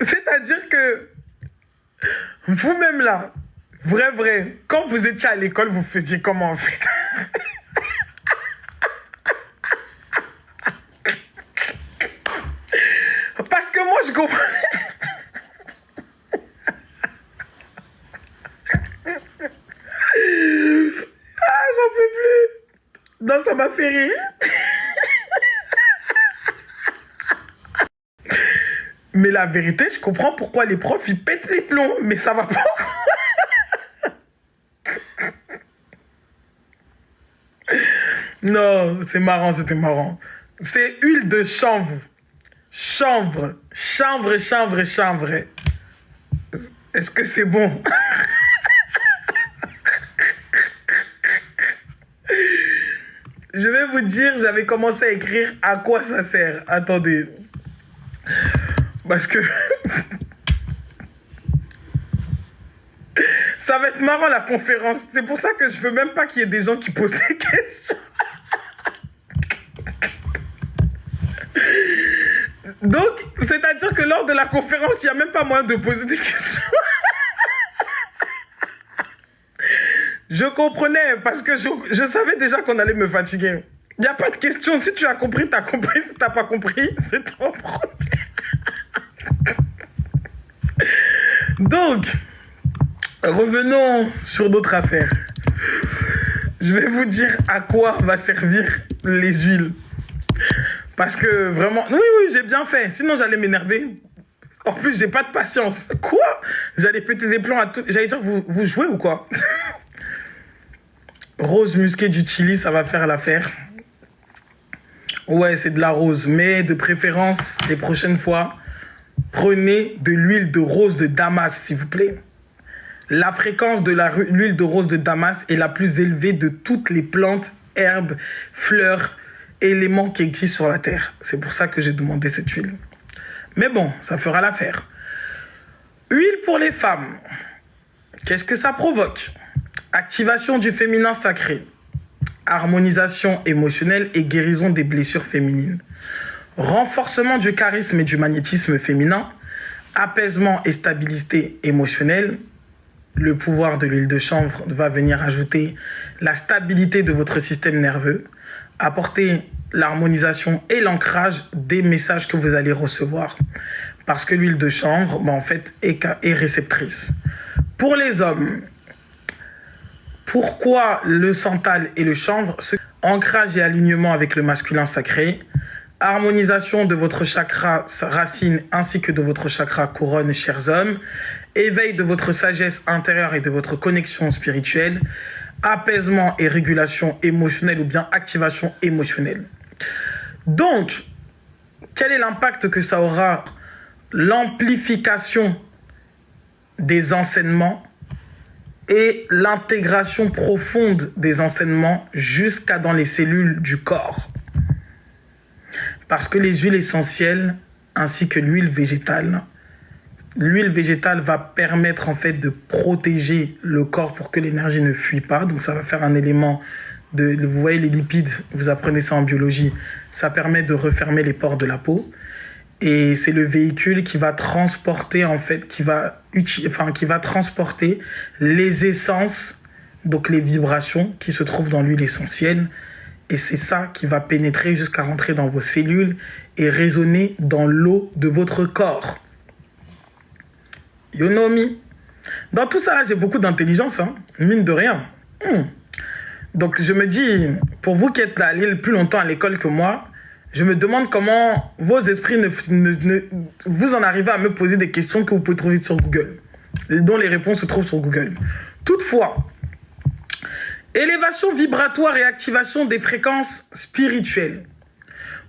C'est-à-dire que vous-même là, vrai, quand vous étiez à l'école, vous faisiez comment en fait? Parce que moi je comprends. Ah, j'en peux plus. Non, ça m'a fait rire. Mais la vérité, je comprends pourquoi les profs, ils pètent les plombs. Mais ça va pas. Non, c'est marrant, c'était marrant. C'est huile de chanvre. Chanvre. Est-ce que c'est bon? Je vais vous dire, j'avais commencé à écrire à quoi ça sert. Attendez. Parce que ça va être marrant la conférence. C'est pour ça que je veux même pas qu'il y ait des gens qui posent des questions. Donc, c'est-à-dire que lors de la conférence, il n'y a même pas moyen de poser des questions. Je comprenais parce que je savais déjà qu'on allait me fatiguer. Il n'y a pas de question. Si tu as compris, tu as compris. Si tu n'as pas compris, c'est ton problème. Donc, revenons sur d'autres affaires. Je vais vous dire à quoi va servir les huiles. Parce que vraiment... Oui, j'ai bien fait. Sinon, j'allais m'énerver. En plus, j'ai pas de patience. Quoi? J'allais péter des plombs à tout... J'allais dire, vous jouez ou quoi? Rose musquée du chili, ça va faire l'affaire. Ouais, c'est de la rose. Mais de préférence, les prochaines fois, prenez de l'huile de rose de Damas, s'il vous plaît. La fréquence de l'huile de rose de Damas est la plus élevée de toutes les plantes, herbes, fleurs, éléments qui existent sur la terre. C'est pour ça que j'ai demandé cette huile. Mais bon, ça fera l'affaire. Huile pour les femmes. Qu'est-ce que ça provoque? Activation du féminin sacré. Harmonisation émotionnelle et guérison des blessures féminines. Renforcement du charisme et du magnétisme féminin. Apaisement et stabilité émotionnelle. Le pouvoir de l'huile de chanvre va venir ajouter la stabilité de votre système nerveux, apporter l'harmonisation et l'ancrage des messages que vous allez recevoir. Parce que l'huile de chanvre, en fait, est réceptrice. Pour les hommes, pourquoi le santal et le chanvre? Ancrage et alignement avec le masculin sacré, harmonisation de votre chakra racine ainsi que de votre chakra couronne, chers hommes, éveil de votre sagesse intérieure et de votre connexion spirituelle, apaisement et régulation émotionnelle ou bien activation émotionnelle. Donc, quel est l'impact que ça aura? L'amplification des enseignements et l'intégration profonde des enseignements jusqu'à dans les cellules du corps. Parce que les huiles essentielles ainsi que l'huile végétale va permettre en fait de protéger le corps pour que l'énergie ne fuit pas. Donc ça va faire un élément de... Vous voyez les lipides, vous apprenez ça en biologie. Ça permet de refermer les pores de la peau. Et c'est le véhicule qui va transporter en fait, qui va transporter les essences, donc les vibrations qui se trouvent dans l'huile essentielle. Et c'est ça qui va pénétrer jusqu'à rentrer dans vos cellules et résonner dans l'eau de votre corps. You know me. Dans tout ça, j'ai beaucoup d'intelligence, hein, mine de rien. Donc je me dis, pour vous qui êtes allés le plus longtemps à l'école que moi, je me demande comment vos esprits vous en arrivez à me poser des questions que vous pouvez trouver sur Google, dont les réponses se trouvent sur Google. Toutefois, élévation vibratoire et activation des fréquences spirituelles,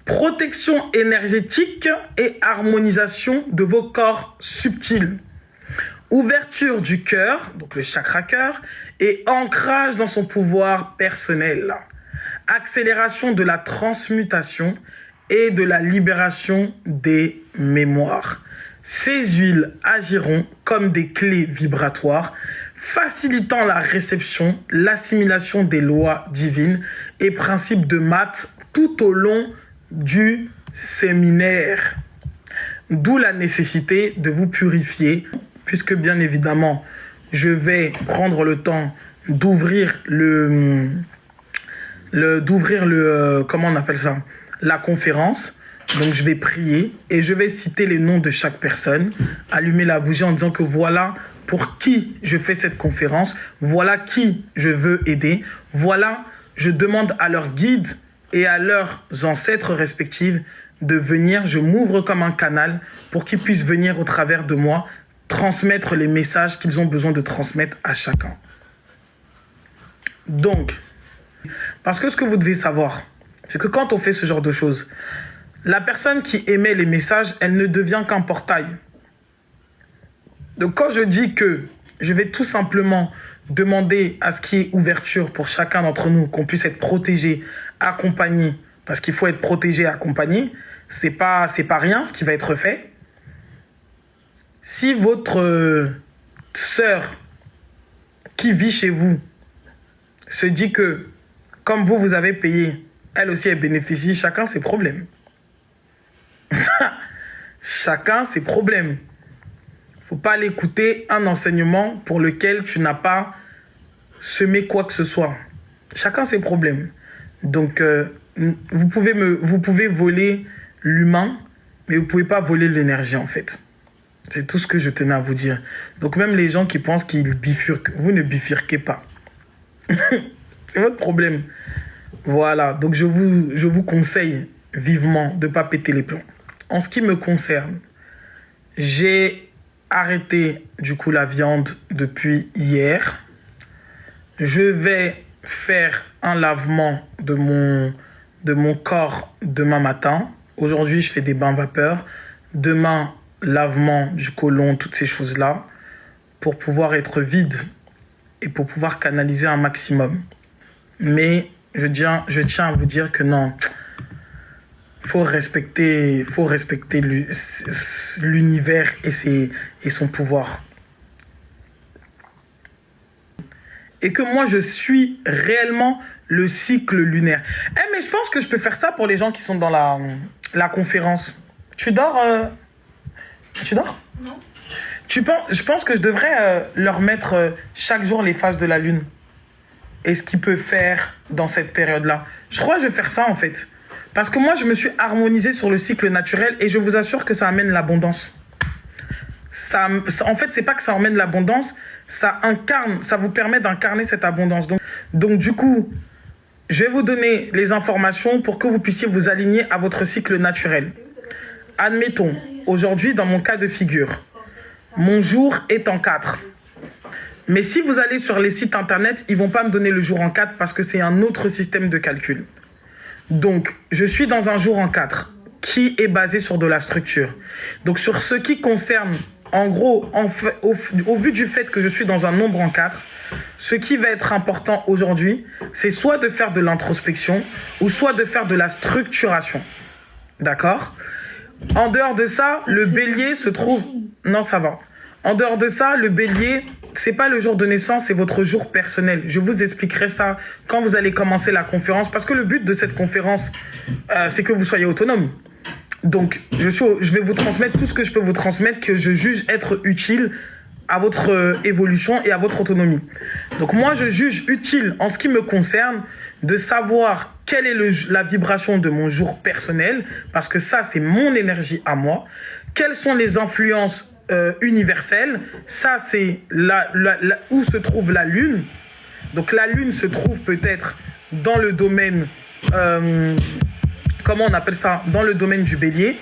protection énergétique et harmonisation de vos corps subtils, ouverture du cœur, donc le chakra cœur, et ancrage dans son pouvoir personnel, accélération de la transmutation et de la libération des mémoires. Ces huiles agiront comme des clés vibratoires, facilitant la réception, l'assimilation des lois divines et principes de maths tout au long du séminaire. D'où la nécessité de vous purifier, puisque bien évidemment, je vais prendre le temps d'ouvrir comment on appelle ça, la conférence. Donc je vais prier et je vais citer les noms de chaque personne, allumer la bougie en disant que voilà pour qui je fais cette conférence, voilà qui je veux aider, voilà, je demande à leurs guides et à leurs ancêtres respectifs de venir, je m'ouvre comme un canal pour qu'ils puissent venir au travers de moi, transmettre les messages qu'ils ont besoin de transmettre à chacun. Donc, parce que ce que vous devez savoir, c'est que quand on fait ce genre de choses, la personne qui émet les messages, elle ne devient qu'un portail. Donc quand je dis que je vais tout simplement demander à ce qu'il y ait ouverture pour chacun d'entre nous, qu'on puisse être protégé, accompagné, parce qu'il faut être protégé, accompagné, c'est pas rien ce qui va être fait. Si votre sœur qui vit chez vous se dit que, comme vous avez payé, elle aussi elle bénéficie, chacun ses problèmes. Chacun ses problèmes. Faut pas aller écouter un enseignement pour lequel tu n'as pas semé quoi que ce soit. Chacun ses problèmes. Donc, vous pouvez voler l'humain, mais vous pouvez pas voler l'énergie en fait. C'est tout ce que je tenais à vous dire. Donc même les gens qui pensent qu'ils bifurquent, vous ne bifurquez pas. C'est votre problème. Voilà, donc je vous conseille vivement de ne pas péter les plombs. En ce qui me concerne, j'ai arrêté du coup la viande depuis hier. Je vais faire un lavement de mon corps demain matin. Aujourd'hui, je fais des bains vapeur. Demain, lavement du côlon, toutes ces choses-là, pour pouvoir être vide et pour pouvoir canaliser un maximum. Mais je tiens à vous dire que non, faut respecter l'univers et son pouvoir. Et que moi, je suis réellement le cycle lunaire. Mais je pense que je peux faire ça pour les gens qui sont dans la conférence. Tu dors Tu dors? Non. Je pense que je devrais leur mettre chaque jour les phases de la lune. Et ce qu'ils peuvent faire dans cette période-là. Je crois que je vais faire ça en fait. Parce que moi, je me suis harmonisé sur le cycle naturel et je vous assure que ça amène l'abondance. En fait, c'est pas que ça emmène l'abondance, ça vous permet d'incarner cette abondance. Donc du coup, je vais vous donner les informations pour que vous puissiez vous aligner à votre cycle naturel. Admettons, aujourd'hui, dans mon cas de figure, mon jour est en 4. Mais si vous allez sur les sites internet, ils ne vont pas me donner le jour en 4 parce que c'est un autre système de calcul. Donc, je suis dans un jour en 4 qui est basé sur de la structure. Donc, sur ce qui concerne, en gros, au vu du fait que je suis dans un nombre en 4, ce qui va être important aujourd'hui, c'est soit de faire de l'introspection ou soit de faire de la structuration. D'accord ? En dehors de ça, le bélier se trouve... Non, ça va. En dehors de ça, le bélier, c'est pas le jour de naissance, c'est votre jour personnel. Je vous expliquerai ça quand vous allez commencer la conférence, parce que le but de cette conférence, c'est que vous soyez autonome. Donc, je vais vous transmettre tout ce que je peux vous transmettre, que je juge être utile à votre évolution et à votre autonomie. Donc, moi, je juge utile, en ce qui me concerne, de savoir quelle est la vibration de mon jour personnel, parce que ça, c'est mon énergie à moi. Quelles sont les influences universelle, ça c'est où se trouve la lune. Donc la lune se trouve peut-être dans le domaine, comment on appelle ça, dans le domaine du bélier.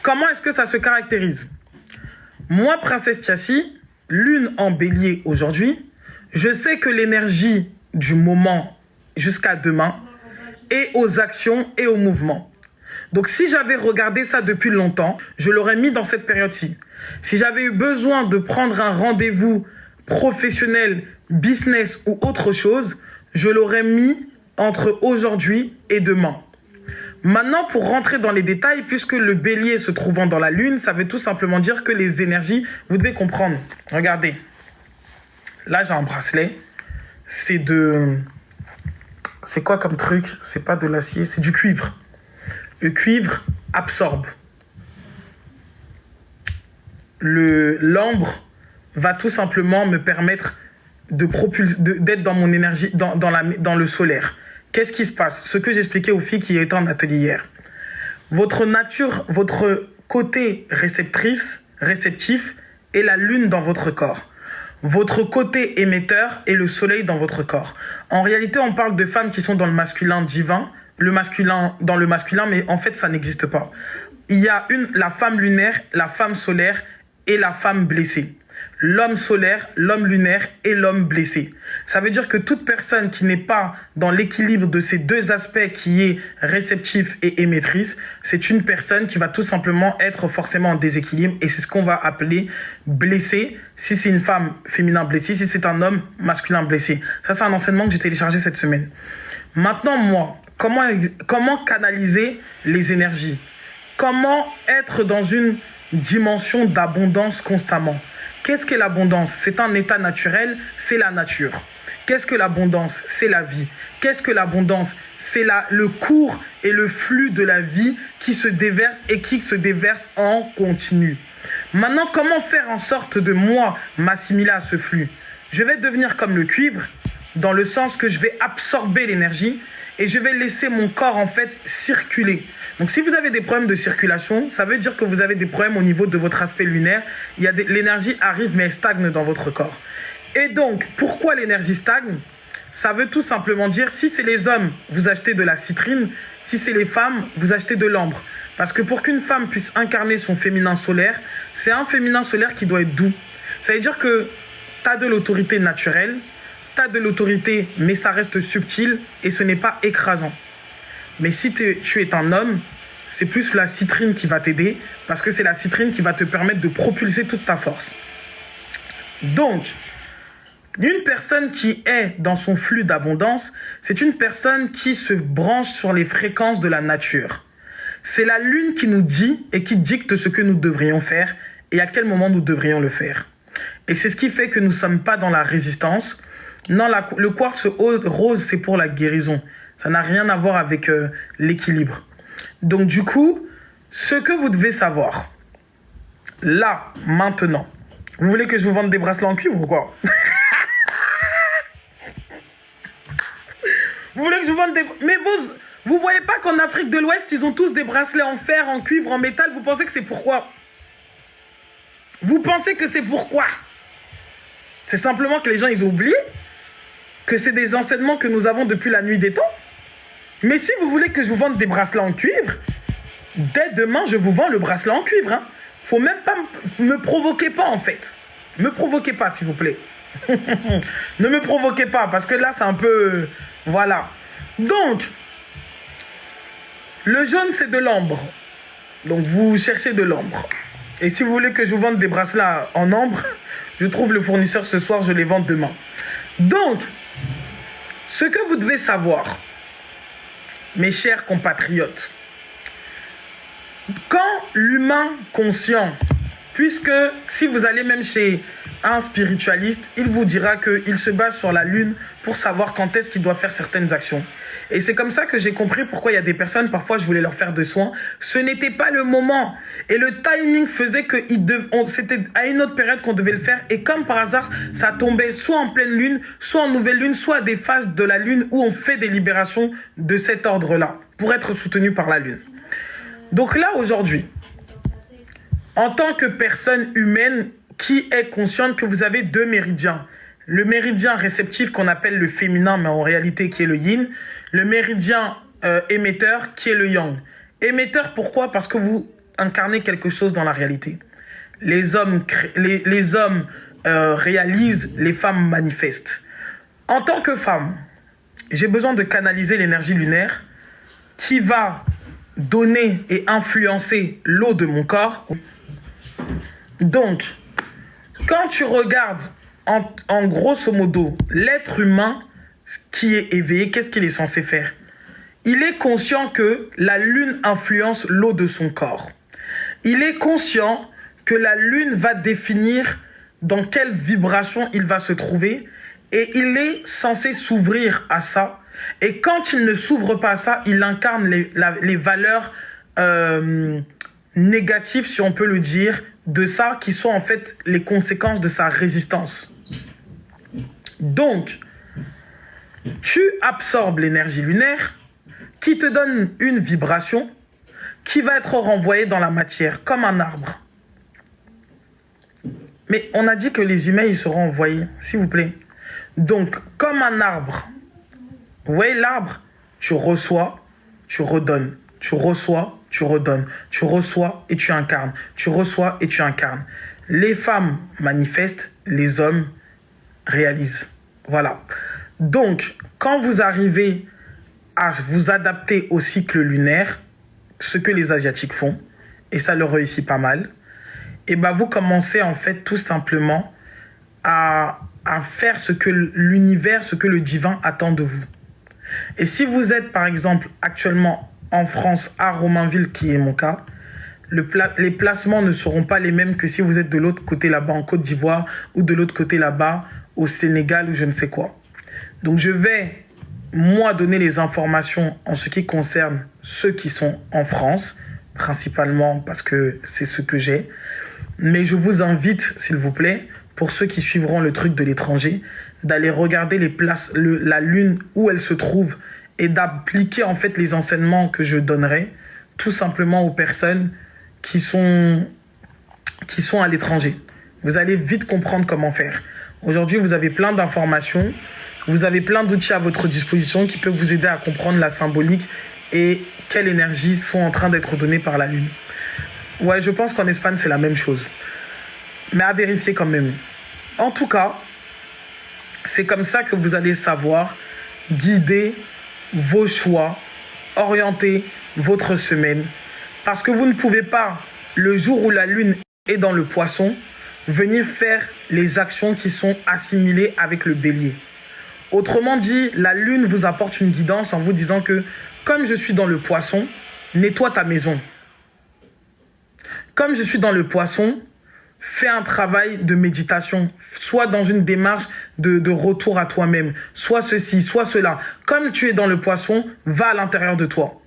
Comment est-ce que ça se caractérise? Moi, Princesse Tiassi, lune en bélier aujourd'hui, je sais que l'énergie du moment jusqu'à demain est aux actions et aux mouvements. Donc si j'avais regardé ça depuis longtemps, je l'aurais mis dans cette période-ci. Si j'avais eu besoin de prendre un rendez-vous professionnel, business ou autre chose, je l'aurais mis entre aujourd'hui et demain. Maintenant, pour rentrer dans les détails, puisque le bélier se trouvant dans la lune, ça veut tout simplement dire que les énergies, vous devez comprendre. Regardez, là j'ai un bracelet, c'est quoi comme truc? C'est pas de l'acier, c'est du cuivre. Le cuivre absorbe. L'ambre va tout simplement me permettre d'être dans mon énergie, dans le solaire. Qu'est-ce qui se passe? Ce que j'expliquais aux filles qui étaient en atelier hier. Votre nature, votre côté réceptif est la lune dans votre corps. Votre côté émetteur est le soleil dans votre corps. En réalité, on parle de femmes qui sont dans le masculin divin, dans le masculin, mais en fait, ça n'existe pas. Il y a la femme lunaire, la femme solaire et la femme blessée. L'homme solaire, l'homme lunaire et l'homme blessé. Ça veut dire que toute personne qui n'est pas dans l'équilibre de ces deux aspects qui est réceptif et émettrice, c'est une personne qui va tout simplement être forcément en déséquilibre et c'est ce qu'on va appeler blessé si c'est une femme féminin blessée, si c'est un homme masculin blessé. Ça, c'est un enseignement que j'ai téléchargé cette semaine. Maintenant, moi, comment canaliser les énergies? Comment être dans une dimension d'abondance constamment? Qu'est-ce que l'abondance? C'est un état naturel, c'est la nature. Qu'est-ce que l'abondance? C'est la vie. Qu'est-ce que l'abondance? C'est le cours et le flux de la vie qui se déverse et qui se déverse en continu. Maintenant, comment faire en sorte de moi m'assimiler à ce flux? Je vais devenir comme le cuivre, dans le sens que je vais absorber l'énergie et je vais laisser mon corps en fait circuler. Donc si vous avez des problèmes de circulation, ça veut dire que vous avez des problèmes au niveau de votre aspect lunaire. L'énergie arrive mais elle stagne dans votre corps. Et donc, pourquoi l'énergie stagne? Ça veut tout simplement dire, si c'est les hommes, vous achetez de la citrine. Si c'est les femmes, vous achetez de l'ambre. Parce que pour qu'une femme puisse incarner son féminin solaire, c'est un féminin solaire qui doit être doux. Ça veut dire que tu as de l'autorité naturelle, tu as de l'autorité, mais ça reste subtil et ce n'est pas écrasant. Mais si tu es un homme, c'est plus la citrine qui va t'aider parce que c'est la citrine qui va te permettre de propulser toute ta force. Donc, une personne qui est dans son flux d'abondance, c'est une personne qui se branche sur les fréquences de la nature. C'est la lune qui nous dit et qui dicte ce que nous devrions faire et à quel moment nous devrions le faire. Et c'est ce qui fait que nous ne sommes pas dans la résistance. Non, le quartz rose, c'est pour la guérison. Ça n'a rien à voir avec l'équilibre. Donc du coup, ce que vous devez savoir, là, maintenant, vous voulez que je vous vende des bracelets en cuivre ou quoi? Vous voulez que je vous vende des... Mais vous voyez pas qu'en Afrique de l'Ouest, ils ont tous des bracelets en fer, en cuivre, en métal? Vous pensez que c'est pourquoi? Vous pensez que c'est pourquoi? C'est simplement que les gens, ils ont oublié que c'est des enseignements que nous avons depuis la nuit des temps. Mais si vous voulez que je vous vende des bracelets en cuivre, dès demain, je vous vends le bracelet en cuivre. Hein. Faut même pas me provoquer pas, en fait. Me provoquez pas, s'il vous plaît. Ne me provoquez pas, parce que là, c'est un peu... Voilà. Donc, le jaune, c'est de l'ambre. Donc, vous cherchez de l'ambre. Et si vous voulez que je vous vende des bracelets en ambre, je trouve le fournisseur ce soir, je les vends demain. Donc, ce que vous devez savoir, mes chers compatriotes, quand l'humain conscient, puisque si vous allez même chez un spiritualiste, il vous dira qu'il se base sur la lune pour savoir quand est-ce qu'il doit faire certaines actions. Et c'est comme ça que j'ai compris pourquoi il y a des personnes, parfois je voulais leur faire des soins. Ce n'était pas le moment. Et le timing faisait que c'était à une autre période qu'on devait le faire. Et comme par hasard, ça tombait soit en pleine lune, soit en nouvelle lune, soit à des phases de la lune où on fait des libérations de cet ordre-là pour être soutenu par la lune. Donc là, aujourd'hui, en tant que personne humaine qui est consciente que vous avez deux méridiens, le méridien réceptif qu'on appelle le féminin, mais en réalité qui est le yin, le méridien émetteur qui est le yang. Émetteur, pourquoi? Parce que vous incarnez quelque chose dans la réalité. Les hommes réalisent, les femmes manifestent. En tant que femme, j'ai besoin de canaliser l'énergie lunaire qui va donner et influencer l'eau de mon corps. Donc, quand tu regardes en grosso modo l'être humain qui est éveillé, qu'est-ce qu'il est censé faire? Il est conscient que la lune influence l'eau de son corps. Il est conscient que la lune va définir dans quelle vibration il va se trouver et il est censé s'ouvrir à ça. Et quand il ne s'ouvre pas à ça, il incarne les valeurs négatives, si on peut le dire, de ça, qui sont en fait les conséquences de sa résistance. Donc, tu absorbes l'énergie lunaire qui te donne une vibration qui va être renvoyée dans la matière, comme un arbre. Mais on a dit que les emails seront envoyés, s'il vous plaît. Donc, comme un arbre, vous voyez l'arbre, tu reçois, tu redonnes. Tu reçois, tu redonnes. Tu reçois et tu incarnes. Tu reçois et tu incarnes. Les femmes manifestent, les hommes réalisent. Voilà. Donc, quand vous arrivez à vous adapter au cycle lunaire, ce que les Asiatiques font, et ça leur réussit pas mal, et ben vous commencez en fait tout simplement à faire ce que l'univers, ce que le divin attend de vous. Et si vous êtes par exemple actuellement en France, à Romainville, qui est mon cas, les placements ne seront pas les mêmes que si vous êtes de l'autre côté là-bas en Côte d'Ivoire ou de l'autre côté là-bas au Sénégal ou je ne sais quoi. Donc je vais moi donner les informations en ce qui concerne ceux qui sont en France, principalement parce que c'est ce que j'ai. Mais je vous invite, s'il vous plaît, pour ceux qui suivront le truc de l'étranger, d'aller regarder la lune où elle se trouve et d'appliquer en fait les enseignements que je donnerai tout simplement aux personnes qui sont à l'étranger. Vous allez vite comprendre comment faire. Aujourd'hui, vous avez plein d'informations, vous avez plein d'outils à votre disposition qui peuvent vous aider à comprendre la symbolique et quelles énergies sont en train d'être données par la lune. Ouais, je pense qu'en Espagne, c'est la même chose. Mais à vérifier quand même. En tout cas, c'est comme ça que vous allez savoir guider vos choix, orienter votre semaine. Parce que vous ne pouvez pas, le jour où la lune est dans le poisson, venir faire les actions qui sont assimilées avec le bélier. Autrement dit, la lune vous apporte une guidance en vous disant que, comme je suis dans le poisson, nettoie ta maison. Comme je suis dans le poisson, fais un travail de méditation, soit dans une démarche de retour à toi-même, soit ceci, soit cela. Comme tu es dans le poisson, va à l'intérieur de toi.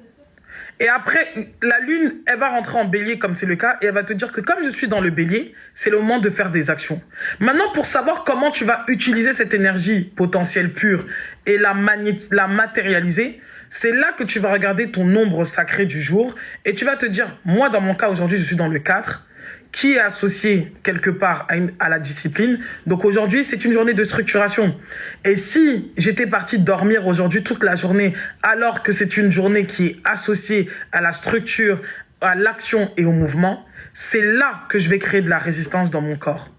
Et après, la lune, elle va rentrer en bélier comme c'est le cas et elle va te dire que comme je suis dans le bélier, c'est le moment de faire des actions. Maintenant, pour savoir comment tu vas utiliser cette énergie potentielle pure et la matérialiser, c'est là que tu vas regarder ton nombre sacré du jour et tu vas te dire, moi dans mon cas aujourd'hui, je suis dans le 4, qui est associé quelque part à la discipline. Donc aujourd'hui, c'est une journée de structuration. Et si j'étais parti dormir aujourd'hui toute la journée, alors que c'est une journée qui est associée à la structure, à l'action et au mouvement, c'est là que je vais créer de la résistance dans mon corps.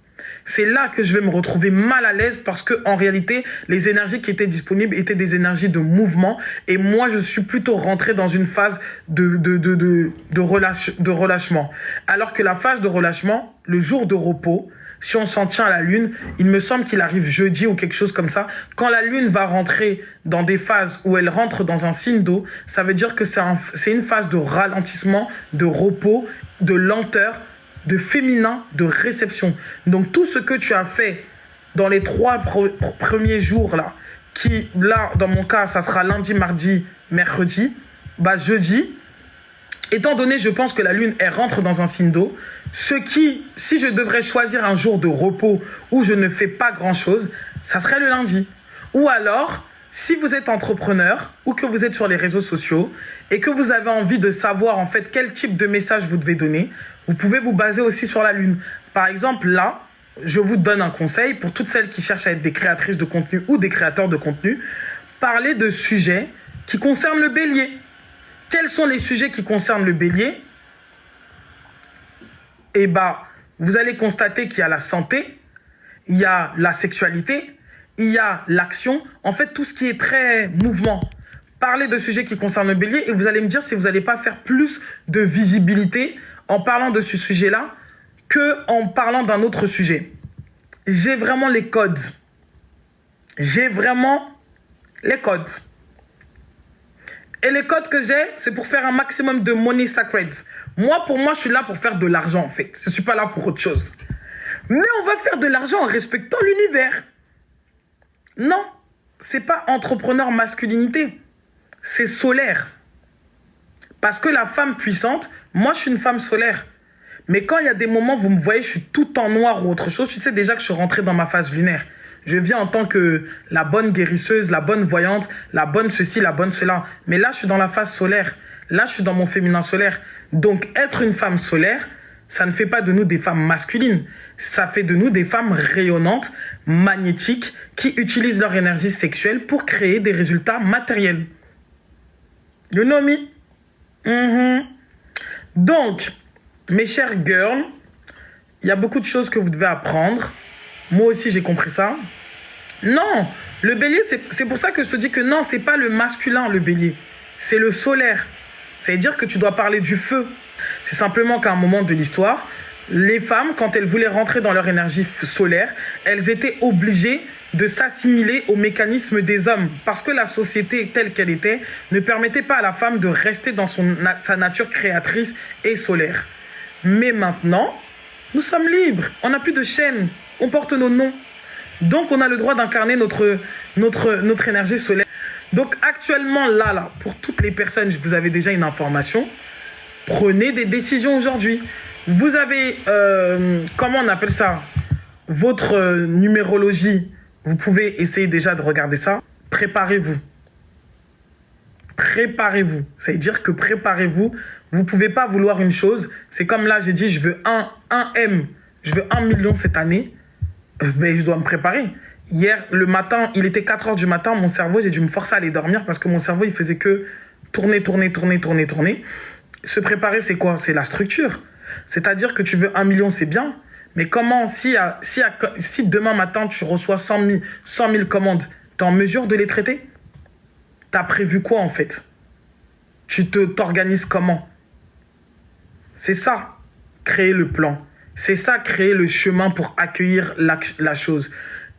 C'est là que je vais me retrouver mal à l'aise parce qu'en réalité, les énergies qui étaient disponibles étaient des énergies de mouvement. Et moi, je suis plutôt rentré dans une phase de relâchement. Alors que la phase de relâchement, le jour de repos, si on s'en tient à la lune, il me semble qu'il arrive jeudi ou quelque chose comme ça. Quand la lune va rentrer dans des phases où elle rentre dans un signe d'eau, ça veut dire que c'est une phase de ralentissement, de repos, de lenteur, de féminin, de réception. Donc tout ce que tu as fait dans les 3 premiers jours là, qui là dans mon cas ça sera lundi, mardi, mercredi, jeudi, étant donné je pense que la lune elle rentre dans un signe d'eau, si je devrais choisir un jour de repos où je ne fais pas grand chose, ça serait le lundi. Ou alors si vous êtes entrepreneur ou que vous êtes sur les réseaux sociaux et que vous avez envie de savoir en fait quel type de message vous devez donner, vous pouvez vous baser aussi sur la lune. Par exemple, là, je vous donne un conseil pour toutes celles qui cherchent à être des créatrices de contenu ou des créateurs de contenu. Parlez de sujets qui concernent le bélier. Quels sont les sujets qui concernent le bélier? Eh bien, vous allez constater qu'il y a la santé, il y a la sexualité, il y a l'action. En fait, tout ce qui est très mouvement. Parlez de sujets qui concernent le bélier et vous allez me dire si vous n'allez pas faire plus de visibilité en parlant de ce sujet-là qu'en parlant d'un autre sujet. J'ai vraiment les codes. J'ai vraiment les codes. Et les codes que j'ai, c'est pour faire un maximum de money sacred. Moi, pour moi, je suis là pour faire de l'argent, en fait. Je ne suis pas là pour autre chose. Mais on va faire de l'argent en respectant l'univers. Non, c'est pas entrepreneur masculinité. C'est solaire. Parce que la femme puissante, moi, je suis une femme solaire. Mais quand il y a des moments, vous me voyez, je suis tout en noir ou autre chose, tu sais déjà que je suis rentré dans ma phase lunaire. Je viens en tant que la bonne guérisseuse, la bonne voyante, la bonne ceci, la bonne cela. Mais là, je suis dans la phase solaire. Là, je suis dans mon féminin solaire. Donc, être une femme solaire, ça ne fait pas de nous des femmes masculines. Ça fait de nous des femmes rayonnantes, magnétiques, qui utilisent leur énergie sexuelle pour créer des résultats matériels. You know me? Donc, mes chères girls, il y a beaucoup de choses que vous devez apprendre. Moi aussi, j'ai compris ça. Non, le bélier, c'est pour ça que je te dis que non, c'est pas le masculin, le bélier. C'est le solaire. Ça veut dire que tu dois parler du feu. C'est simplement qu'à un moment de l'histoire, les femmes, quand elles voulaient rentrer dans leur énergie solaire, elles étaient obligées de s'assimiler au mécanisme des hommes. Parce que la société telle qu'elle était ne permettait pas à la femme de rester dans sa nature créatrice et solaire. Mais maintenant, nous sommes libres. On n'a plus de chaînes. On porte nos noms. Donc, on a le droit d'incarner notre énergie solaire. Donc, actuellement, là, pour toutes les personnes, vous avez déjà une information. Prenez des décisions aujourd'hui. Vous avez, comment on appelle ça? Votre numérologie. Vous pouvez essayer déjà de regarder ça. Préparez-vous. Préparez-vous. Ça veut dire que préparez-vous. Vous ne pouvez pas vouloir une chose. C'est comme là, j'ai dit, je veux 1 M. Je veux 1 million cette année. Ben, je dois me préparer. Hier, le matin, il était 4 heures du matin. Mon cerveau, j'ai dû me forcer à aller dormir parce que mon cerveau, il faisait que tourner. Se préparer, c'est quoi? C'est la structure. C'est-à-dire que tu veux 1 million, c'est bien. Mais comment, si demain matin, tu reçois 100 000 commandes, tu es en mesure de les traiter? Tu as prévu quoi, en fait? Tu t'organises comment? C'est ça, créer le plan. C'est ça, créer le chemin pour accueillir la chose.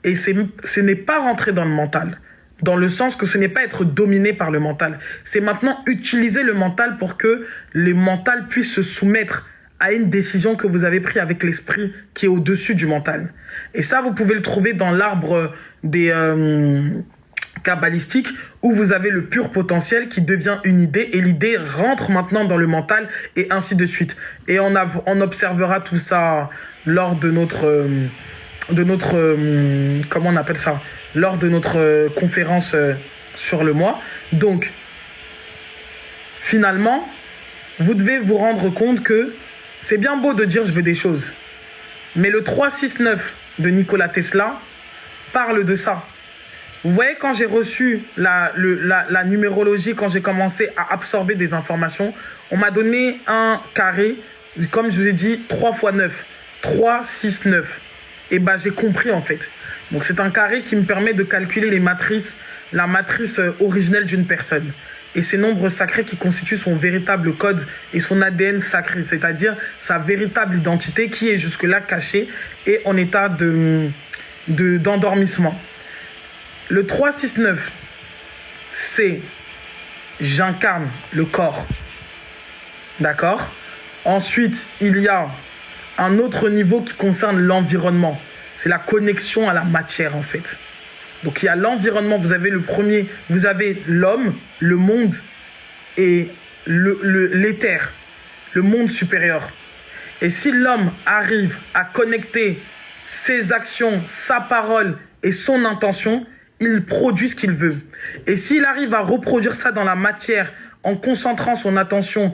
Et ce n'est pas rentrer dans le mental. Dans le sens que ce n'est pas être dominé par le mental. C'est maintenant utiliser le mental pour que le mental puisse se soumettre à une décision que vous avez prise avec l'esprit qui est au-dessus du mental. Et ça, vous pouvez le trouver dans l'arbre des kabbalistiques où vous avez le pur potentiel qui devient une idée et l'idée rentre maintenant dans le mental et ainsi de suite. Et on observera tout ça lors de notre comment on appelle ça? Lors de notre conférence sur le mois. Donc, finalement, vous devez vous rendre compte que c'est bien beau de dire je veux des choses. Mais le 369 de Nikola Tesla parle de ça. Vous voyez, quand j'ai reçu la numérologie, quand j'ai commencé à absorber des informations, on m'a donné un carré, comme je vous ai dit, 3 x 9. 3, 6, 9. Et ben j'ai compris en fait. Donc c'est un carré qui me permet de calculer la matrice originelle d'une personne. Et ces nombres sacrés qui constituent son véritable code et son ADN sacré, c'est-à-dire sa véritable identité qui est jusque-là cachée et en état d'endormissement. Le 369, c'est j'incarne le corps. D'accord? Ensuite, il y a un autre niveau qui concerne l'environnement. C'est la connexion à la matière, en fait. Donc, il y a l'environnement. Vous avez le premier, vous avez l'homme, le monde et l'éther, le monde supérieur. Et si l'homme arrive à connecter ses actions, sa parole et son intention, il produit ce qu'il veut. Et s'il arrive à reproduire ça dans la matière en concentrant son attention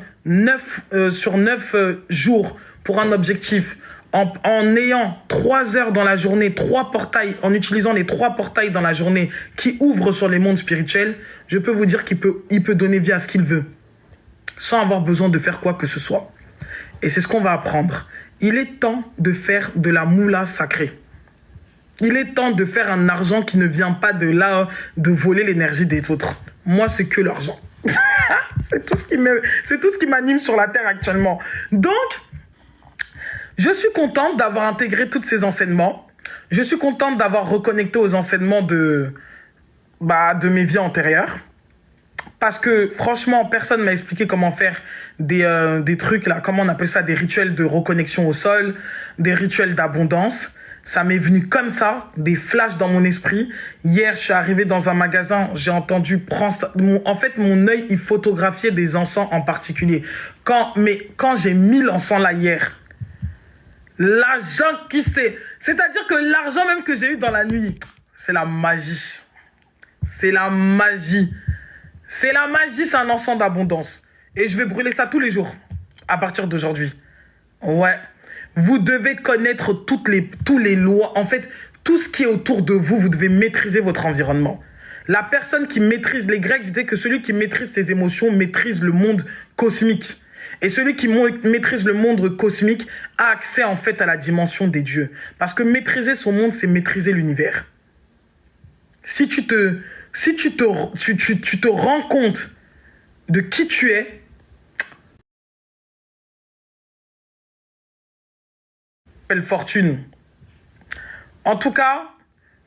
sur 9 jours pour un objectif, en ayant 3 heures dans la journée, 3 portails, en utilisant les 3 portails dans la journée qui ouvrent sur les mondes spirituels, je peux vous dire qu'il peut donner vie à ce qu'il veut, sans avoir besoin de faire quoi que ce soit. Et c'est ce qu'on va apprendre. Il est temps de faire de la moula sacrée. Il est temps de faire un argent qui ne vient pas de là, de voler l'énergie des autres. Moi, c'est que l'argent. C'est tout ce qui m'anime sur la terre actuellement. Donc, je suis contente d'avoir intégré tous ces enseignements. Je suis contente d'avoir reconnecté aux enseignements de mes vies antérieures. Parce que franchement, personne m'a expliqué comment faire des trucs là, comment on appelle ça, des rituels de reconnexion au sol, des rituels d'abondance. Ça m'est venu comme ça, des flashs dans mon esprit. Hier, je suis arrivé dans un magasin, j'ai entendu prendre... En fait, mon œil, il photographiait des encens en particulier. Quand j'ai mis l'encens là hier, l'argent qui c'est... C'est-à-dire que l'argent même que j'ai eu dans la nuit, c'est la magie. C'est la magie. C'est la magie, c'est un encens d'abondance. Et je vais brûler ça tous les jours, à partir d'aujourd'hui. Ouais. Vous devez connaître tous les lois. En fait, tout ce qui est autour de vous, vous devez maîtriser votre environnement. La personne qui maîtrise, les Grecs disaient que celui qui maîtrise ses émotions maîtrise le monde cosmique. Et celui qui maîtrise le monde cosmique a accès en fait à la dimension des dieux. Parce que maîtriser son monde, c'est maîtriser l'univers. Si tu te rends compte de qui tu es, appelle Fortune. En tout cas,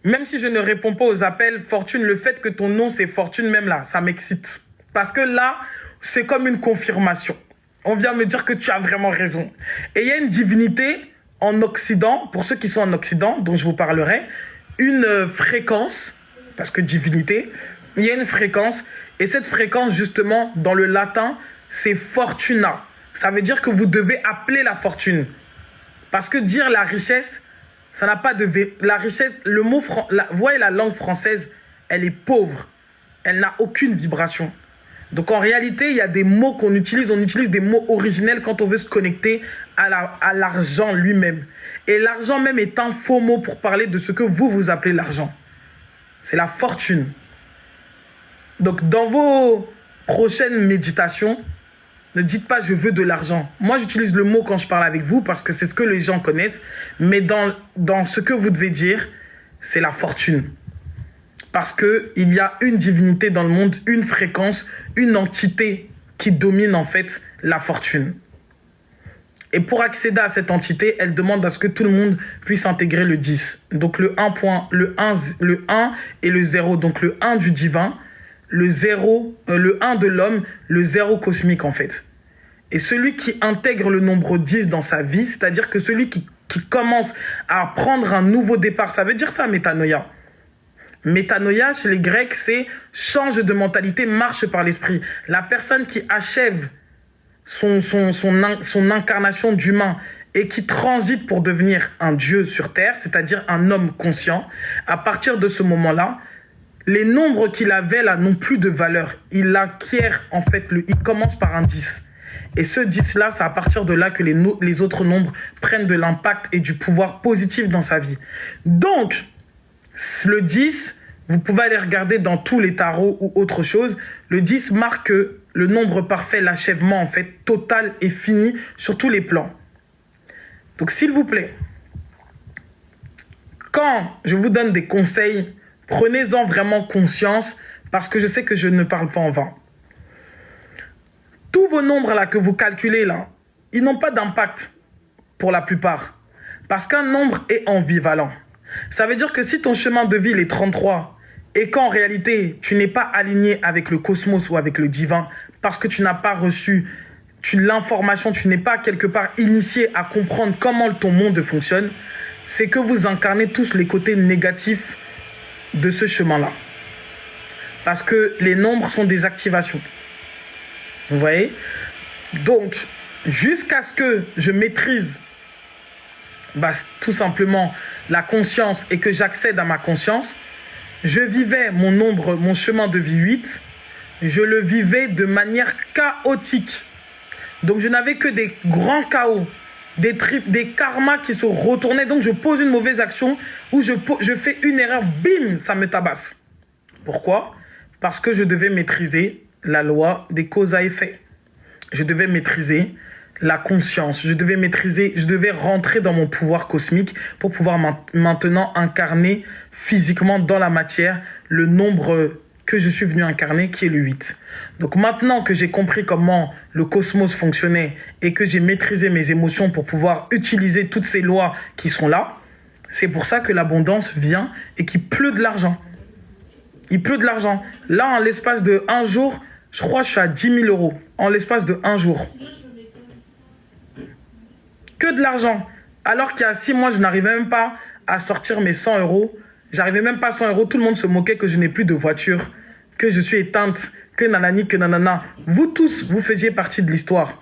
même si je ne réponds pas aux appels Fortune, le fait que ton nom c'est Fortune, même là, ça m'excite. Parce que là, c'est comme une confirmation. On vient me dire que tu as vraiment raison. Et il y a une divinité en Occident, pour ceux qui sont en Occident, dont je vous parlerai, une fréquence, parce que divinité, il y a une fréquence, et cette fréquence, justement, dans le latin, c'est Fortuna. Ça veut dire que vous devez appeler la fortune. Parce que dire la richesse, ça n'a pas de... La richesse, le mot... voyez, la langue française, elle est pauvre. Elle n'a aucune vibration. Donc en réalité, il y a des mots qu'on utilise. On utilise des mots originels quand on veut se connecter à l'argent lui-même. Et l'argent même est un faux mot pour parler de ce que vous appelez l'argent. C'est la fortune. Donc dans vos prochaines méditations, ne dites pas « je veux de l'argent ». Moi, j'utilise le mot quand je parle avec vous parce que c'est ce que les gens connaissent. Mais dans ce que vous devez dire, c'est la fortune. Parce qu'il y a une divinité dans le monde, une fréquence, une entité qui domine en fait la fortune. Et pour accéder à cette entité, elle demande à ce que tout le monde puisse intégrer le 10. Donc le 1 et le 0. Donc le 1 du divin, le 1 de l'homme, le 0 cosmique en fait. Et celui qui intègre le nombre 10 dans sa vie, c'est-à-dire que celui qui commence à prendre un nouveau départ, ça veut dire ça, métanoïa. Métanoïa, chez les Grecs, c'est change de mentalité, marche par l'esprit. La personne qui achève son incarnation d'humain et qui transite pour devenir un dieu sur terre, c'est-à-dire un homme conscient, à partir de ce moment-là, les nombres qu'il avait là n'ont plus de valeur. Il acquiert, en fait, il commence par un 10. Et ce 10-là, c'est à partir de là que les autres nombres prennent de l'impact et du pouvoir positif dans sa vie. Donc, le 10, vous pouvez aller regarder dans tous les tarots ou autre chose. Le 10 marque le nombre parfait, l'achèvement, en fait, total et fini sur tous les plans. Donc, s'il vous plaît, quand je vous donne des conseils, prenez-en vraiment conscience parce que je sais que je ne parle pas en vain. Tous vos nombres là que vous calculez là, ils n'ont pas d'impact pour la plupart. Parce qu'un nombre est ambivalent. Ça veut dire que si ton chemin de vie est 33 et qu'en réalité tu n'es pas aligné avec le cosmos ou avec le divin parce que tu n'as pas reçu l'information, tu n'es pas quelque part initié à comprendre comment ton monde fonctionne, c'est que vous incarnez tous les côtés négatifs de ce chemin-là. Parce que les nombres sont des activations. Vous voyez? Donc, jusqu'à ce que je maîtrise tout simplement la conscience et que j'accède à ma conscience, je vivais mon chemin de vie 8, je le vivais de manière chaotique. Donc, je n'avais que des grands chaos, des karmas qui se retournaient. Donc, je pose une mauvaise action ou je fais une erreur, bim, ça me tabasse. Pourquoi? Parce que je devais maîtriser la loi des causes à effet. Je devais maîtriser la conscience. Je devais rentrer dans mon pouvoir cosmique pour pouvoir maintenant incarner physiquement dans la matière le nombre que je suis venu incarner, qui est le 8. Donc maintenant que j'ai compris comment le cosmos fonctionnait et que j'ai maîtrisé mes émotions pour pouvoir utiliser toutes ces lois qui sont là, c'est pour ça que l'abondance vient et qu'il pleut de l'argent. Il pleut de l'argent. Là, en l'espace de un jour, je crois que je suis à 10 000 euros. En l'espace de un jour. Que de l'argent. Alors qu'il y a 6 mois, je n'arrivais même pas à sortir mes 100 euros. J'arrivais même pas à 100 euros. Tout le monde se moquait que je n'ai plus de voiture, que je suis éteinte, que nanani, que nanana. Vous tous, vous faisiez partie de l'histoire.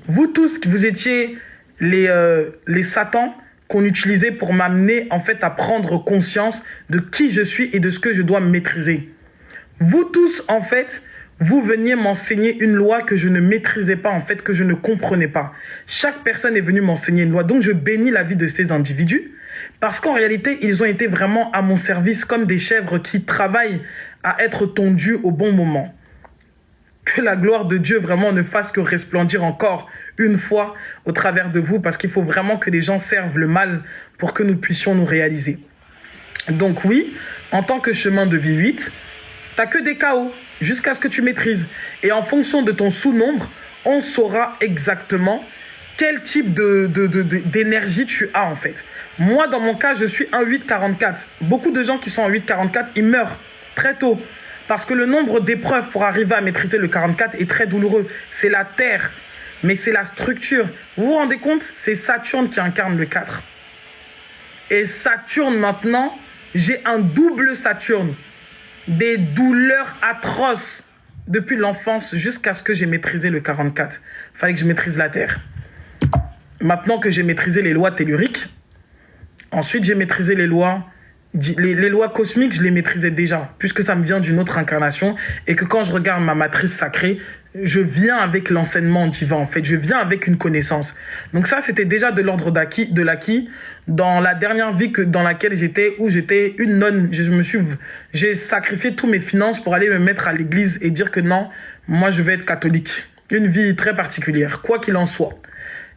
Vous tous, vous étiez les satans qu'on utilisait pour m'amener en fait à prendre conscience de qui je suis et de ce que je dois maîtriser. Vous tous, en fait, vous veniez m'enseigner une loi que je ne maîtrisais pas, en fait, que je ne comprenais pas. Chaque personne est venue m'enseigner une loi. Donc, je bénis la vie de ces individus parce qu'en réalité, ils ont été vraiment à mon service comme des chèvres qui travaillent à être tondues au bon moment. Que la gloire de Dieu vraiment ne fasse que resplendir encore une fois au travers de vous parce qu'il faut vraiment que les gens servent le mal pour que nous puissions nous réaliser. Donc oui, en tant que chemin de vie 8, t'as que des chaos jusqu'à ce que tu maîtrises. Et en fonction de ton sous-nombre, on saura exactement quel type d'énergie tu as en fait. Moi, dans mon cas, je suis un 8-44. Beaucoup de gens qui sont en 8-44, ils meurent très tôt. Parce que le nombre d'épreuves pour arriver à maîtriser le 44 est très douloureux. C'est la terre, mais c'est la structure. Vous vous rendez compte? C'est Saturne qui incarne le 4. Et Saturne, maintenant, j'ai un double Saturne. Des douleurs atroces depuis l'enfance jusqu'à ce que j'ai maîtrisé le 44. Il fallait que je maîtrise la terre. Maintenant que j'ai maîtrisé les lois telluriques, ensuite j'ai maîtrisé les lois cosmiques, je les maîtrisais déjà, puisque ça me vient d'une autre incarnation, et que quand je regarde ma matrice sacrée, je viens avec l'enseignement divin, en fait, je viens avec une connaissance. Donc ça, c'était déjà de l'ordre de l'acquis. Dans la dernière vie dans laquelle j'étais, où j'étais une nonne, j'ai sacrifié tous mes finances pour aller me mettre à l'église et dire que non, moi je vais être catholique. Une vie très particulière, quoi qu'il en soit.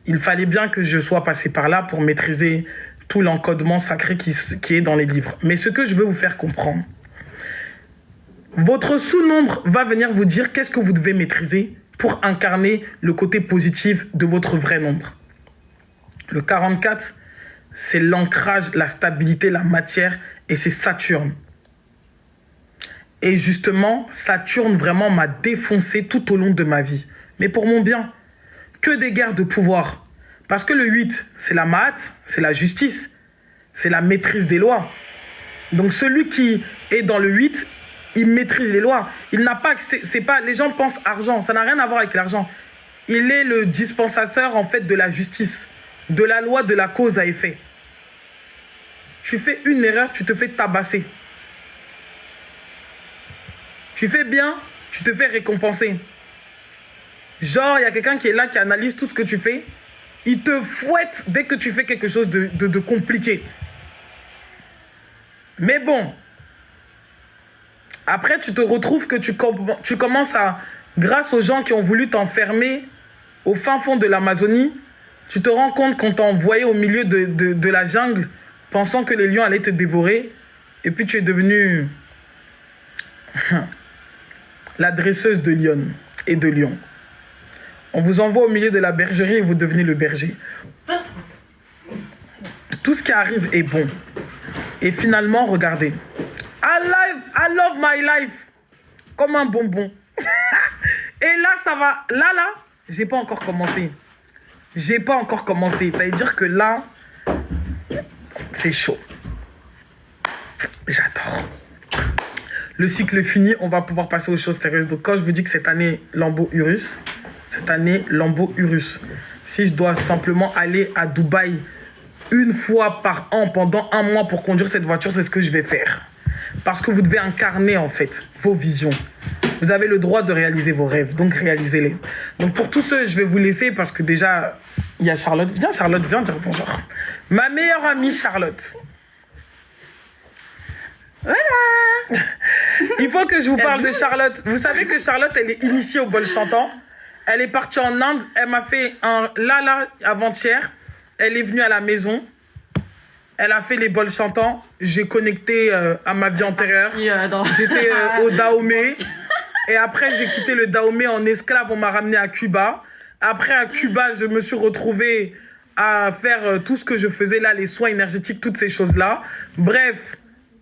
Il fallait bien que je sois passé par là pour maîtriser tout l'encodement sacré qui est dans les livres. Mais ce que je veux vous faire comprendre, votre sous-nombre va venir vous dire qu'est-ce que vous devez maîtriser pour incarner le côté positif de votre vrai nombre. Le 44, c'est l'ancrage, la stabilité, la matière, et c'est Saturne. Et justement, Saturne vraiment m'a défoncé tout au long de ma vie. Mais pour mon bien, que des guerres de pouvoir. Parce que le 8, c'est la maths, c'est la justice, c'est la maîtrise des lois. Donc celui qui est dans le 8, il maîtrise les lois. Il n'a pas, c'est pas, les gens pensent argent, ça n'a rien à voir avec l'argent. Il est le dispensateur en fait de la justice, de la loi, de la cause à effet. Tu fais une erreur, tu te fais tabasser. Tu fais bien, tu te fais récompenser. Genre, il y a quelqu'un qui est là, qui analyse tout ce que tu fais. Il te fouette dès que tu fais quelque chose de compliqué. Mais bon, après, tu te retrouves que tu commences à, grâce aux gens qui ont voulu t'enfermer au fin fond de l'Amazonie, tu te rends compte qu'on t'a envoyé au milieu de la jungle, pensant que les lions allaient te dévorer, et puis tu es devenu la dresseuse de lions et de lions. On vous envoie au milieu de la bergerie et vous devenez le berger. Tout ce qui arrive est bon. Et finalement, regardez. I love my life. Comme un bonbon. Et là, ça va. Là, j'ai pas encore commencé. J'ai pas encore commencé. Ça veut dire que là, c'est chaud. J'adore. Le cycle fini, on va pouvoir passer aux choses sérieuses. Donc quand je vous dis que cette année, Lambo Urus, si je dois simplement aller à Dubaï une fois par an pendant un mois pour conduire cette voiture, c'est ce que je vais faire. Parce que vous devez incarner en fait vos visions. Vous avez le droit de réaliser vos rêves, donc réalisez-les. Donc pour tous ceux, je vais vous laisser parce que déjà, il y a Charlotte. Viens Charlotte, viens dire bonjour. Ma meilleure amie Charlotte. Voilà. Il faut que je vous parle de Charlotte. Vous savez que Charlotte, elle est initiée au bol chantant. Elle est partie en Inde. Elle m'a fait un lala avant-hier. Elle est venue à la maison. Elle a fait les bols chantants. J'ai connecté à ma vie antérieure. J'étais au Dahomey. Et après, j'ai quitté le Dahomey en esclave. On m'a ramené à Cuba. Après, à Cuba, je me suis retrouvé à faire tout ce que je faisais là, les soins énergétiques, toutes ces choses-là. Bref,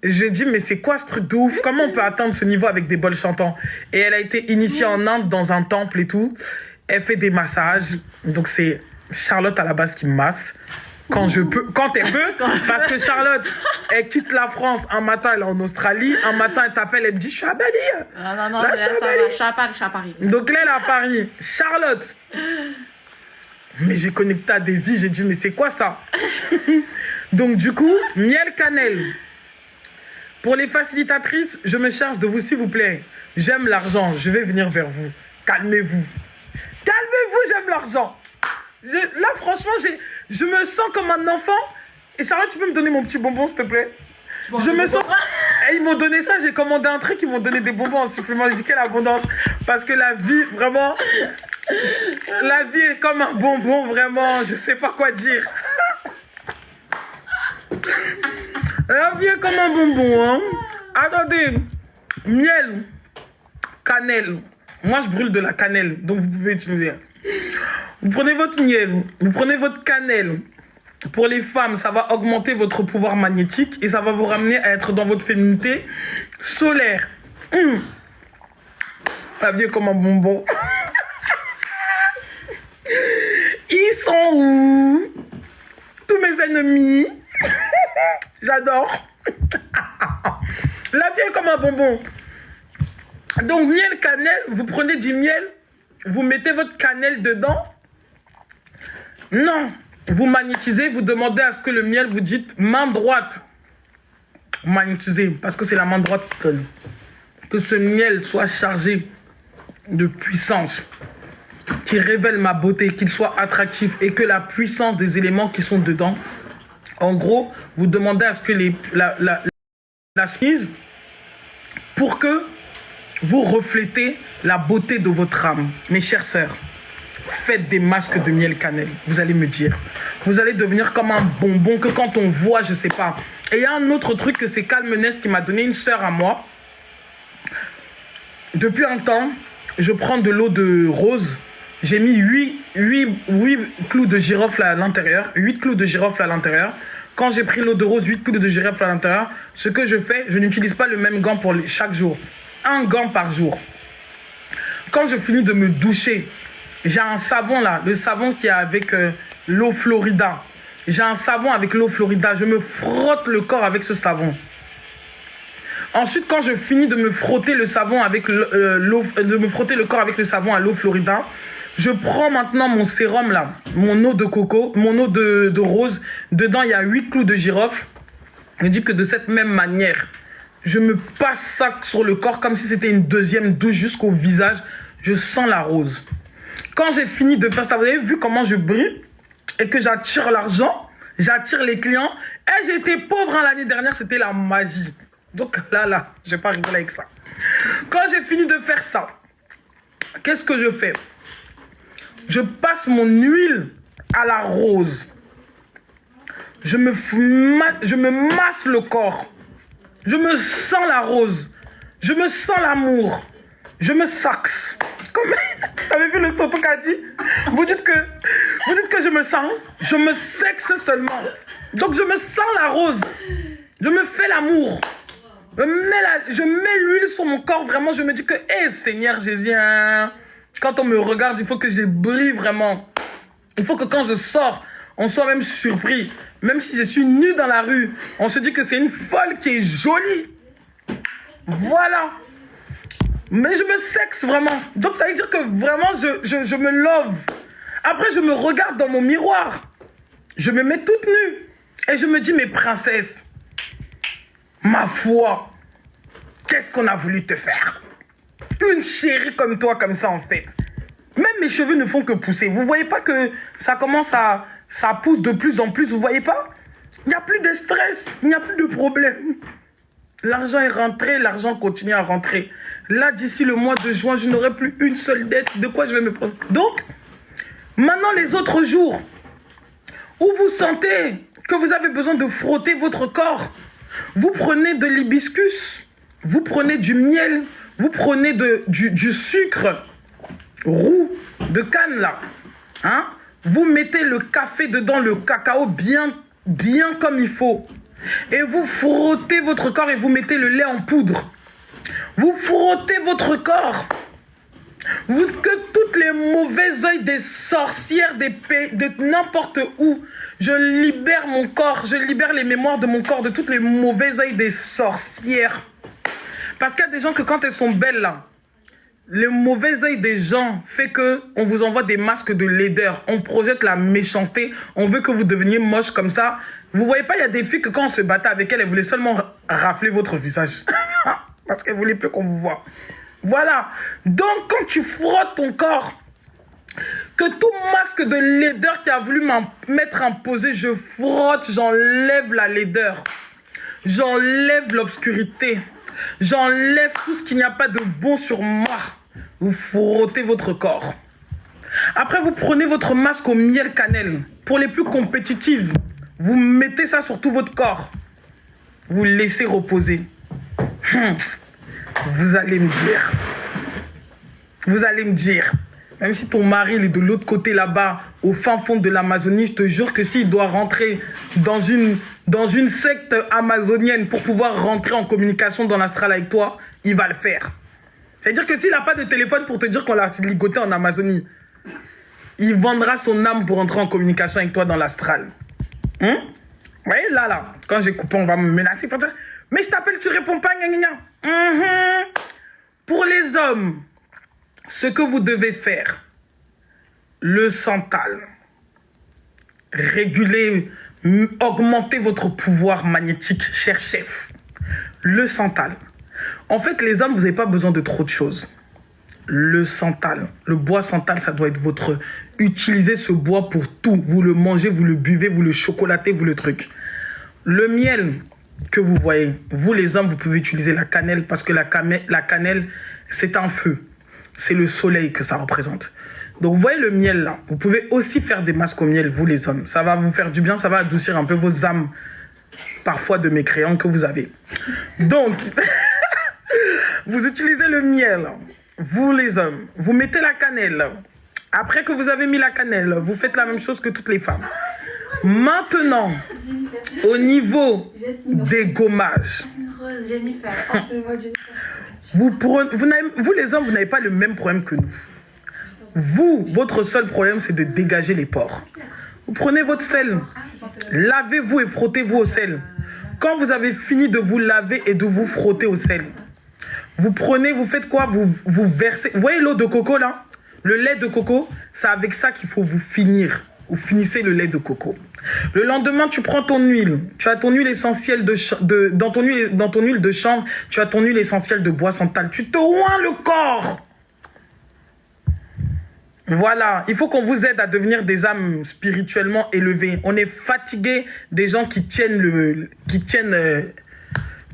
J'ai dit, mais c'est quoi ce truc de ouf? Comment on peut atteindre ce niveau avec des bols chantants? Et elle a été initiée en Inde dans un temple et tout. Elle fait des massages. Donc c'est Charlotte à la base qui me masse. Quand je peux, quand elle peut, parce que Charlotte, elle quitte la France, un matin elle est en Australie, un matin elle t'appelle, elle me dit je suis à Bali. Non, là, ça va, je suis à Paris. Donc là elle est à Paris. Charlotte. Mais j'ai connecté à des vies, j'ai dit mais c'est quoi ça? Donc du coup, miel cannelle. Pour les facilitatrices, je me charge de vous s'il vous plaît. J'aime l'argent, je vais venir vers vous. Calmez-vous. Calmez-vous, j'aime l'argent. Là, franchement, je me sens comme un enfant. Et Charlotte, tu peux me donner mon petit bonbon, s'il te plaît? Je me sens... Et ils m'ont donné ça, j'ai commandé un truc, ils m'ont donné des bonbons en supplément. J'ai dit quelle abondance. Parce que la vie, vraiment... La vie est comme un bonbon, vraiment. Je sais pas quoi dire. La vie est comme un bonbon, hein. Attendez. Miel. Cannelle. Moi, je brûle de la cannelle, donc vous pouvez utiliser. Vous prenez votre miel, vous prenez votre cannelle. Pour les femmes, ça va augmenter votre pouvoir magnétique et ça va vous ramener à être dans votre féminité solaire. La vie est comme un bonbon. Ils sont où? Tous mes ennemis. J'adore. La vie est comme un bonbon. Donc, miel, cannelle, vous prenez du miel, vous mettez votre cannelle dedans. Non, vous magnétisez, vous demandez à ce que le miel vous dise main droite. Magnétisez, parce que c'est la main droite qui colle. Que ce miel soit chargé de puissance, qui révèle ma beauté, qu'il soit attractif et que la puissance des éléments qui sont dedans. En gros, vous demandez à ce que la cerise, pour que vous reflétez la beauté de votre âme. Mes chères sœurs, faites des masques de miel cannelle. Vous allez me dire. Vous allez devenir comme un bonbon que quand on voit, je sais pas. Et il y a un autre truc que c'est Calmenès qui m'a donné, une sœur à moi. Depuis un temps, je prends de l'eau de rose. J'ai mis 8 clous de girofle à l'intérieur. 8 clous de girofle à l'intérieur. Quand j'ai pris l'eau de rose, 8 clous de girofle à l'intérieur, ce que je fais, je n'utilise pas le même gant pour chaque jour. Un gant par jour. Quand je finis de me doucher, j'ai un savon là, le savon qui est avec l'eau Florida. J'ai un savon avec l'eau Florida. Je me frotte le corps avec ce savon. Ensuite, quand je finis de me frotter le savon avec de me frotter le corps avec le savon à l'eau Florida, je prends maintenant mon sérum là, mon eau de coco, mon eau de rose. Dedans, il y a 8 clous de girofle. Je dis que de cette même manière, je me passe ça sur le corps comme si c'était une deuxième douche jusqu'au visage. Je sens la rose. Quand j'ai fini de faire ça, vous avez vu comment je brille et que j'attire l'argent, j'attire les clients. Et j'étais pauvre l'année dernière, c'était la magie. Donc là, je vais pas rigoler avec ça. Quand j'ai fini de faire ça, qu'est-ce que je fais? Je passe mon huile à la rose. Je me masse le corps. Je me sens la rose. Je me sens l'amour. Je me saxe. T'avez vu le tonton qu'a dit? Vous dites que je me sens. Je me sexe seulement. Donc je me sens la rose. Je me fais l'amour. Je mets l'huile sur mon corps. Vraiment, je me dis que, hé, Seigneur Jésus, hein, quand on me regarde, il faut que je brille vraiment. Il faut que quand je sors, on soit même surpris. Même si je suis nue dans la rue, on se dit que c'est une folle qui est jolie. Voilà. Mais je me sexe vraiment. Donc ça veut dire que vraiment, je me love. Après, je me regarde dans mon miroir. Je me mets toute nue. Et je me dis, mes princesses, ma foi, qu'est-ce qu'on a voulu te faire? Une chérie comme toi, comme ça en fait. Même mes cheveux ne font que pousser. Vous voyez pas que ça commence à... Ça pousse de plus en plus, vous voyez pas? Il n'y a plus de stress, il n'y a plus de problème. L'argent est rentré, l'argent continue à rentrer. Là, d'ici le mois de juin, je n'aurai plus une seule dette. De quoi je vais me prendre? Donc, maintenant les autres jours où vous sentez que vous avez besoin de frotter votre corps, vous prenez de l'hibiscus, vous prenez du miel, vous prenez du sucre roux de canne là, hein? Vous mettez le café dedans, le cacao bien comme il faut. Et vous frottez votre corps et vous mettez le lait en poudre. Vous frottez votre corps. Que toutes les mauvaises œils des sorcières, de n'importe où, je libère mon corps, je libère les mémoires de mon corps de toutes les mauvaises œils des sorcières. Parce qu'il y a des gens que quand elles sont belles là, le mauvais œil des gens fait que on vous envoie des masques de laideur. On projette la méchanceté. On veut que vous deveniez moche comme ça. Vous voyez pas, il y a des filles que quand on se battait avec elles, elles voulaient seulement rafler votre visage. Parce qu'elles voulaient plus qu'on vous voit. Voilà. Donc, quand tu frottes ton corps, que tout masque de laideur qui a voulu m'être imposé, je frotte, j'enlève la laideur. J'enlève l'obscurité. J'enlève tout ce qu'il n'y a pas de bon sur moi. Vous frottez votre corps. Après, vous prenez votre masque au miel cannelle. Pour les plus compétitives, vous mettez ça sur tout votre corps. Vous laissez reposer. Vous allez me dire, même si ton mari est de l'autre côté là-bas, au fin fond de l'Amazonie, je te jure que s'il doit rentrer dans une secte amazonienne pour pouvoir rentrer en communication dans l'astral avec toi, il va le faire. C'est-à-dire que s'il n'a pas de téléphone pour te dire qu'on l'a ligoté en Amazonie, il vendra son âme pour entrer en communication avec toi dans l'astral. Vous voyez, là, quand j'ai coupé, on va me menacer pour dire « Mais je t'appelle, tu réponds pas, gna gna gna. Pour les hommes, ce que vous devez faire, le santal, réguler, augmenter votre pouvoir magnétique, cher chef. Le santal. En fait, les hommes, vous n'avez pas besoin de trop de choses. Le santal, le bois santal, ça doit être votre... Utilisez ce bois pour tout. Vous le mangez, vous le buvez, vous le chocolatez, vous le truc. Le miel que vous voyez, vous les hommes, vous pouvez utiliser la cannelle parce que la cannelle, c'est un feu. C'est le soleil que ça représente. Donc, vous voyez le miel là. Vous pouvez aussi faire des masques au miel, vous les hommes. Ça va vous faire du bien, ça va adoucir un peu vos âmes, parfois de mécréants que vous avez. Donc, vous utilisez le miel, vous les hommes. Vous mettez la cannelle. Après que vous avez mis la cannelle, vous faites la même chose que toutes les femmes. Maintenant, au niveau des gommages, vous les hommes, vous n'avez pas le même problème que nous. Vous, votre seul problème, c'est de dégager les pores. Vous prenez votre sel, lavez-vous et frottez-vous au sel. Quand vous avez fini de vous laver et de vous frotter au sel, vous prenez, vous faites quoi? Vous versez. Vous voyez l'eau de coco là? Le lait de coco, c'est avec ça qu'il faut vous finir. Vous finissez le lait de coco. Le lendemain, tu prends ton huile. Tu as ton huile essentielle dans ton huile de chanvre, tu as ton huile essentielle de bois santal. Tu te oins le corps. Voilà, il faut qu'on vous aide à devenir des âmes spirituellement élevées. On est fatigué des gens qui tiennent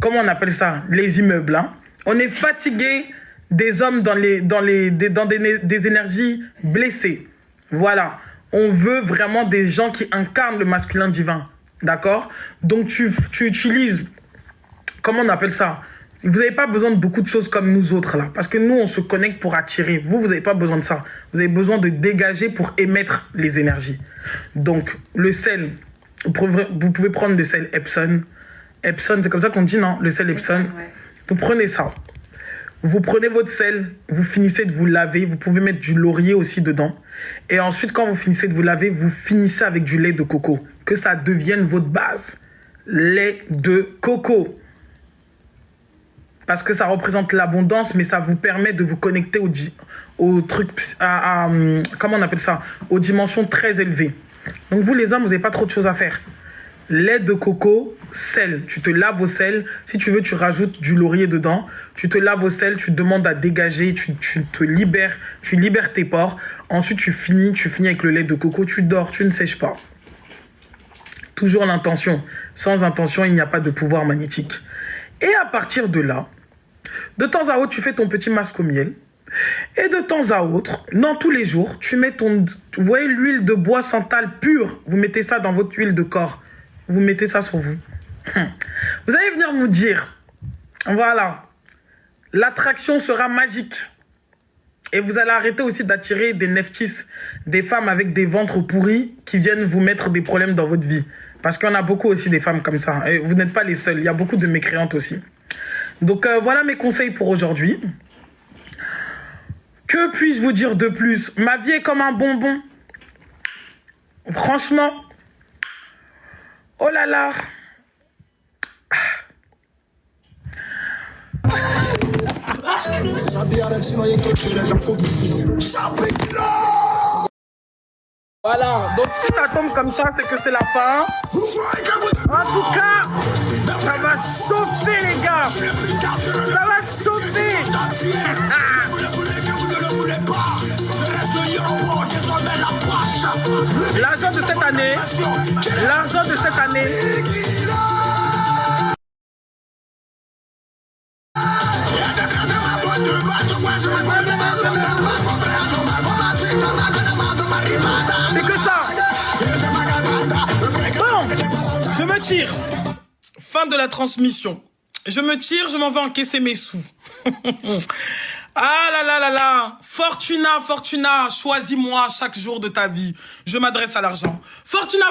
comment on appelle ça? Les immeubles. Hein? On est fatigué des hommes dans des énergies blessées. Voilà. On veut vraiment des gens qui incarnent le masculin divin. D'accord? Donc, tu utilises... Comment on appelle ça? Vous n'avez pas besoin de beaucoup de choses comme nous autres, là. Parce que nous, on se connecte pour attirer. Vous n'avez pas besoin de ça. Vous avez besoin de dégager pour émettre les énergies. Donc, le sel, vous pouvez prendre le sel Epsom. Epsom, c'est comme ça qu'on dit, non? Le sel Epsom. Ouais. Vous prenez ça. Vous prenez votre sel, vous finissez de vous laver. Vous pouvez mettre du laurier aussi dedans. Et ensuite, quand vous finissez de vous laver, vous finissez avec du lait de coco. Que ça devienne votre base. Lait de coco. Parce que ça représente l'abondance, mais ça vous permet de vous connecter au truc, comment on appelle ça? Aux dimensions très élevées. Donc vous les hommes, vous n'avez pas trop de choses à faire. Lait de coco, sel. Tu te laves au sel. Si tu veux, tu rajoutes du laurier dedans. Tu te laves au sel, tu demandes à dégager, tu te libères, tu libères tes pores. Ensuite, tu finis avec le lait de coco, tu dors, tu ne sèches pas. Toujours l'intention. Sans intention, il n'y a pas de pouvoir magnétique. Et à partir de là, de temps à autre, tu fais ton petit masque au miel. Et de temps à autre, non, tous les jours, tu mets vous voyez l'huile de bois santal pure. Vous mettez ça dans votre huile de corps. Vous mettez ça sur vous. Vous allez venir nous dire, voilà, l'attraction sera magique. Et vous allez arrêter aussi d'attirer des neftis, des femmes avec des ventres pourris qui viennent vous mettre des problèmes dans votre vie. Parce qu'il y en a beaucoup aussi des femmes comme ça. Et vous n'êtes pas les seuls. Il y a beaucoup de mécréantes aussi. Donc voilà mes conseils pour aujourd'hui. Que puis-je vous dire de plus? Ma vie est comme un bonbon. Franchement. Oh là là. Voilà, donc si ça tombe comme ça, c'est que c'est la fin. En tout cas, ça va chauffer les gars. Ça va chauffer. L'argent de cette année, c'est que ça. Bon, je me tire. Fin de la transmission. Je me tire, je m'en vais encaisser mes sous. Ah là là là là. Fortuna, choisis-moi chaque jour de ta vie. Je m'adresse à l'argent. Fortuna,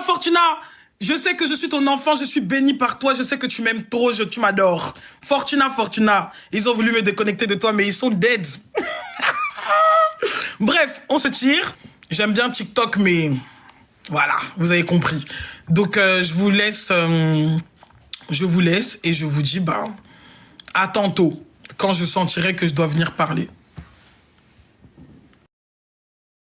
je sais que je suis ton enfant, je suis béni par toi, je sais que tu m'aimes trop, tu m'adores. Fortuna, ils ont voulu me déconnecter de toi, mais ils sont dead. Bref, on se tire. J'aime bien TikTok, mais voilà, vous avez compris. Donc, je vous laisse et je vous dis, à tantôt, quand je sentirai que je dois venir parler.